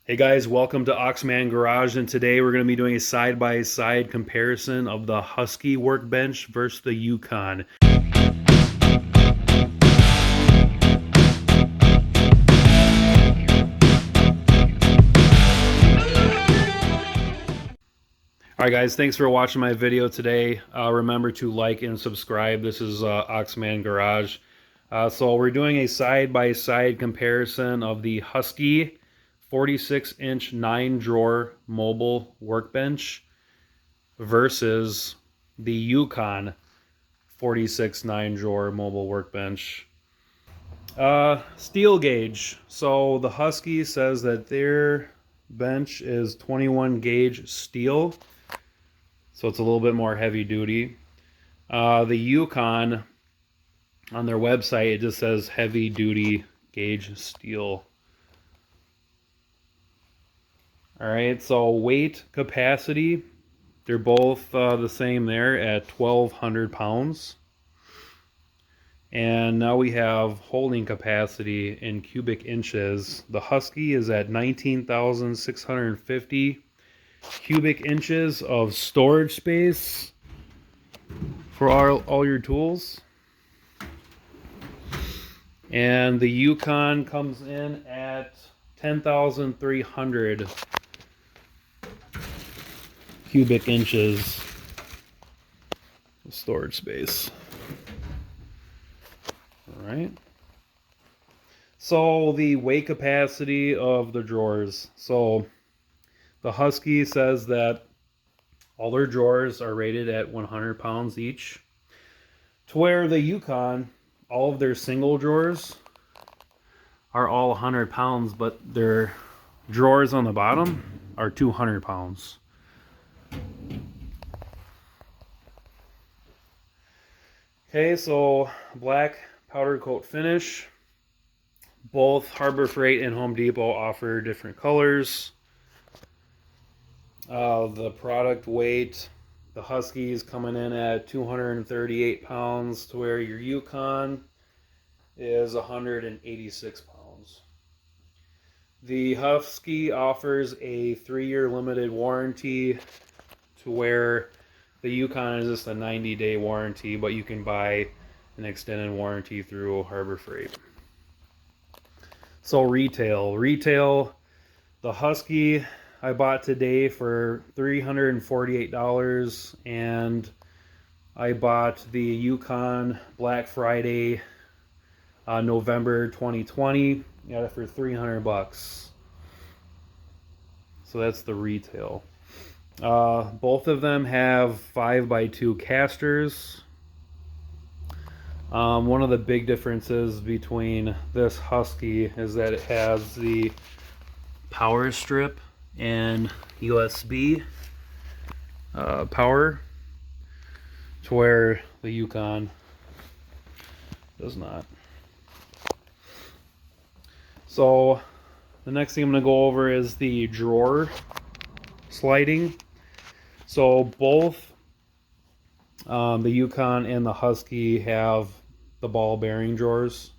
Hey guys, welcome to Oxman Garage, and today we're going to be doing a side-by-side comparison of the Husky workbench versus the Yukon. Alright guys, thanks for watching my video today. Remember to like and subscribe. This is Oxman Garage. So we're doing a side-by-side comparison of the Husky 46-inch 9-drawer mobile workbench versus the Yukon 46 9-drawer mobile workbench. Steel gauge. So the Husky says that their bench is 21 gauge steel, so it's a little bit more heavy duty. The Yukon, on their website, it just says heavy duty gauge steel. Alright, so weight capacity, they're both the same there at 1,200 pounds. And now we have holding capacity in cubic inches. The Husky is at 19,650 cubic inches of storage space for all your tools. And the Yukon comes in at 10,300 cubic inches of storage space. All right. So the weight capacity of the drawers. So the Husky says that all their drawers are rated at 100 pounds each, to where the Yukon, all of their single drawers are all 100 pounds, but their drawers on the bottom are 200 pounds. Okay, so black powder coat finish. Both Harbor Freight and Home Depot offer different colors. The product weight, the Husky is coming in at 238 pounds, to where your Yukon is 186 pounds. The Husky offers a 3-year limited warranty, to where the Yukon is just a 90-day warranty, but you can buy an extended warranty through Harbor Freight. So retail, the Husky I bought today for $348, and I bought the Yukon Black Friday, November 2020. Got it for 300 bucks. So that's the retail. Both of them have 5x2 casters. One of the big differences between this Husky is that it has the power strip and USB power, to where the Yukon does not. So the next thing I'm going to go over is the drawer sliding. So both the Yukon and the Husky have the ball bearing drawers,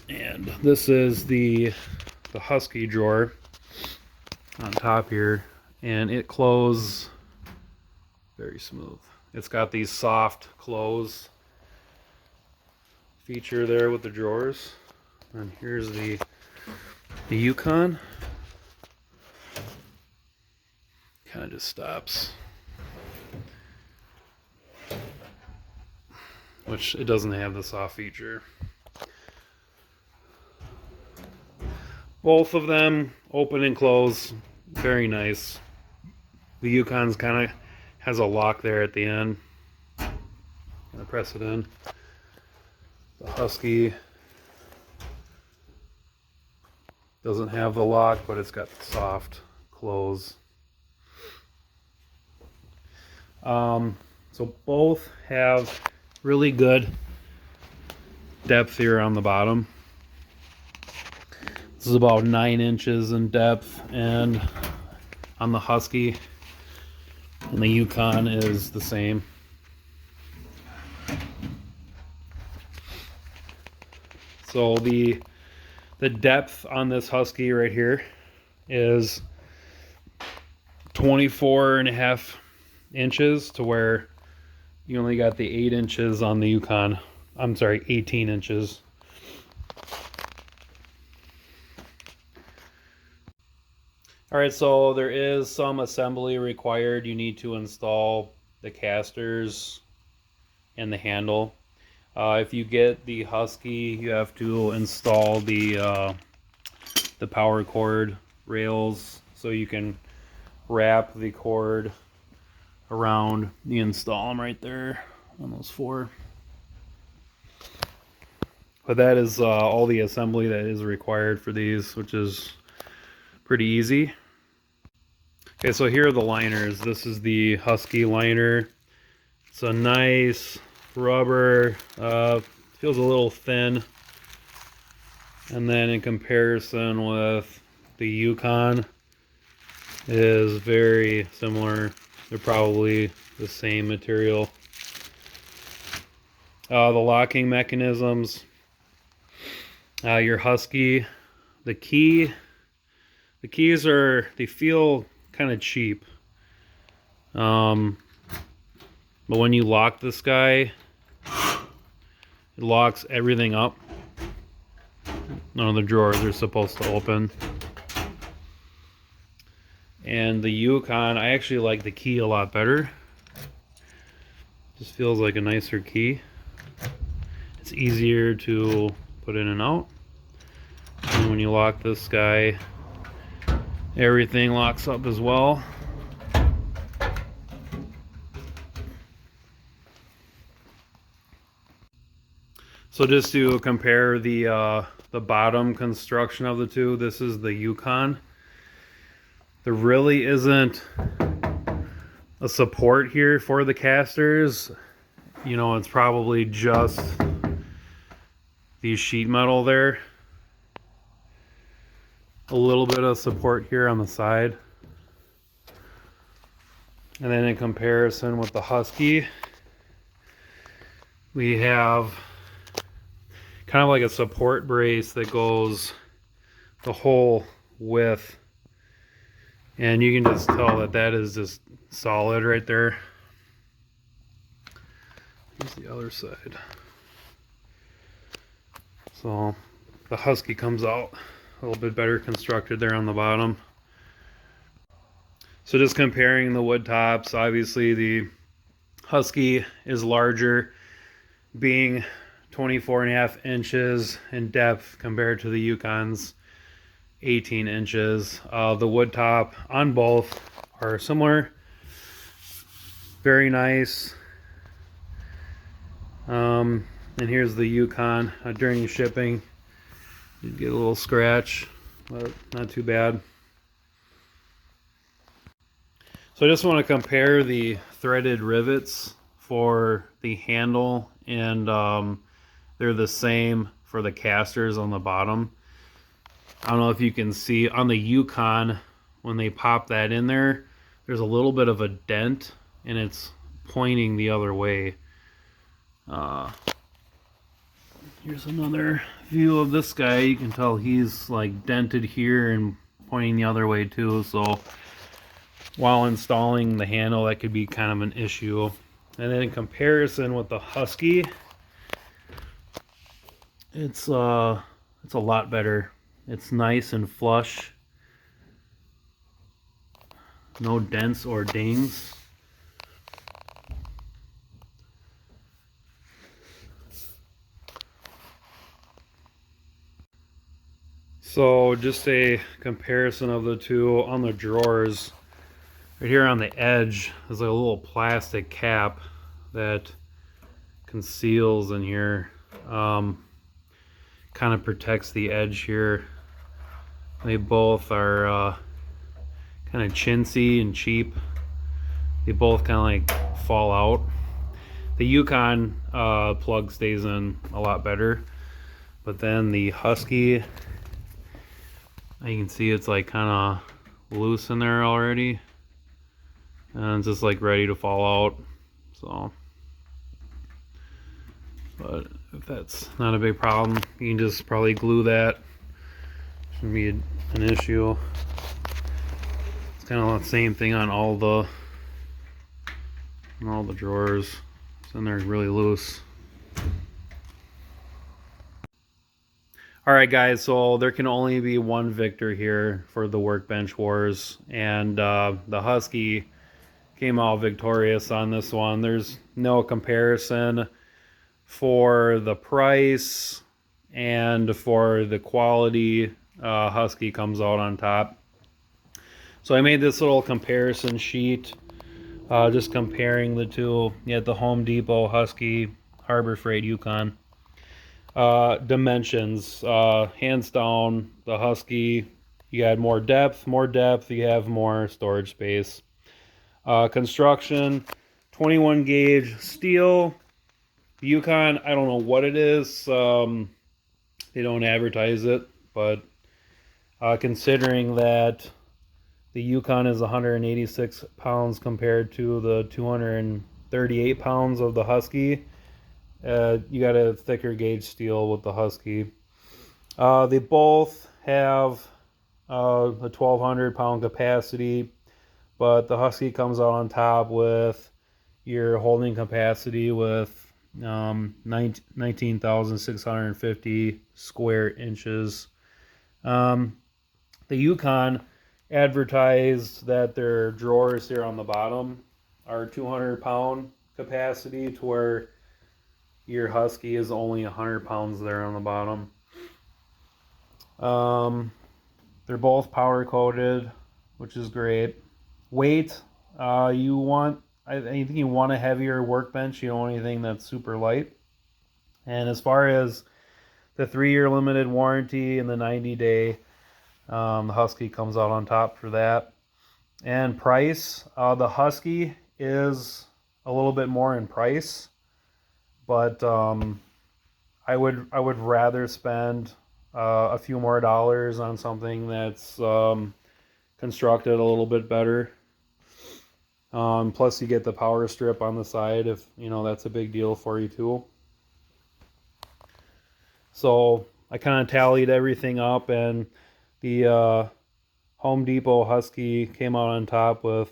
and this is the Husky drawer on top here, and it closes very smooth. It's got these soft close feature there with the drawers. And here's the Yukon. Kind of just stops, which it doesn't have the soft feature. Both of them open and close, very nice. The Yukon's kind of has a lock there at the end. Gonna press it in. The Husky doesn't have the lock, but it's got the soft close. So both have really good depth here on the bottom. This is about 9 inches in depth, and on the Husky, and the Yukon is the same. So the The depth on this Husky right here is 24.5 inches, to where you only got the 8 inches on the Yukon. I'm sorry, 18 inches. All right, so there is some assembly required. You need to install the casters and the handle. If you get the Husky, you have to install the power cord rails, so you can wrap the cord around. You install them right there on those 4. But that is all the assembly that is required for these, which is pretty easy. Okay, so here are the liners. This is the Husky liner. It's a nice rubber, feels a little thin. And then in comparison with the Yukon, is very similar. They're probably the same material. The locking mechanisms. Your Husky, the keys they feel kind of cheap. But when you lock this guy, it locks everything up. None of the drawers are supposed to open. And the Yukon, I actually like the key a lot better. Just feels like a nicer key. It's easier to put in and out. And when you lock this guy, everything locks up as well. So just to compare the bottom construction of the two, this is the Yukon. There really isn't a support here for the casters. You know, it's probably just these sheet metal there. A little bit of support here on the side. And then in comparison with the Husky, we have kind of like a support brace that goes the whole width. And you can just tell that that is just solid right there. Here's the other side. So the Husky comes out a little bit better constructed there on the bottom. So just comparing the wood tops, obviously the Husky is larger, being 24.5 inches in depth compared to the Yukon's 18 inches. The wood top on both are similar. Very nice. And here's the Yukon. During shipping, you get a little scratch, but not too bad. So I just want to compare the threaded rivets for the handle, and they're the same for the casters on the bottom. I don't know if you can see on the Yukon, when they pop that in there, there's a little bit of a dent and it's pointing the other way. Here's another view of this guy. You can tell he's like dented here and pointing the other way too. So while installing the handle, that could be kind of an issue. And then in comparison with the Husky, it's a lot better. It's nice and flush. No dents or dings. So just a comparison of the two on the drawers. Right here on the edge is like a little plastic cap that conceals in here. Kind of protects the edge here. They both are kind of chintzy and cheap. They both kind of like fall out. The Yukon plug stays in a lot better, but then the Husky, you can see it's like kind of loose in there already, and it's just like ready to fall out. So, but if that's not a big problem, you can just probably glue that Shouldn't be an issue. It's kind of the same thing on all the drawers. It's in there really loose. Alright guys, so there can only be one victor here for the Workbench Wars, and the Husky came out victorious on this one. There's no comparison for the price and for the quality. Husky comes out on top. So I made this little comparison sheet, just comparing the two. You had the Home Depot Husky, Harbor Freight Yukon. Dimensions, hands down, the Husky, you had more depth, you have more storage space. Construction, 21 gauge steel. The Yukon, I don't know what it is. They don't advertise it, but considering that the Yukon is 186 pounds compared to the 238 pounds of the Husky, you got a thicker gauge steel with the Husky. They both have a 1,200 pound capacity, but the Husky comes out on top with your holding capacity with 19,650 square inches. The Yukon advertised that their drawers here on the bottom are 200 pound capacity, to where your Husky is only 100 pounds there on the bottom. They're both power coated, which is great. Weight, I think you want a heavier workbench. You don't want anything that's super light. And as far as the 3-year limited warranty and the 90-day, the Husky comes out on top for that. And price, the Husky is a little bit more in price, but I would rather spend a few more dollars on something that's constructed a little bit better. Plus you get the power strip on the side, if that's a big deal for you too. So I kind of tallied everything up, and the Home Depot Husky came out on top with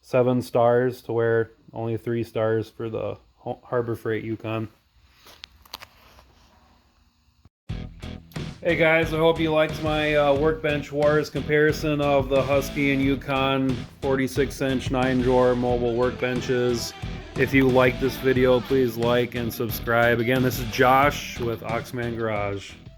7 stars, to where only 3 stars for the Harbor Freight Yukon. Hey guys, I hope you liked my Workbench Wars comparison of the Husky and Yukon 46-inch 9-drawer mobile workbenches. If you like this video, please like and subscribe. Again, this is Josh with Oxman Garage.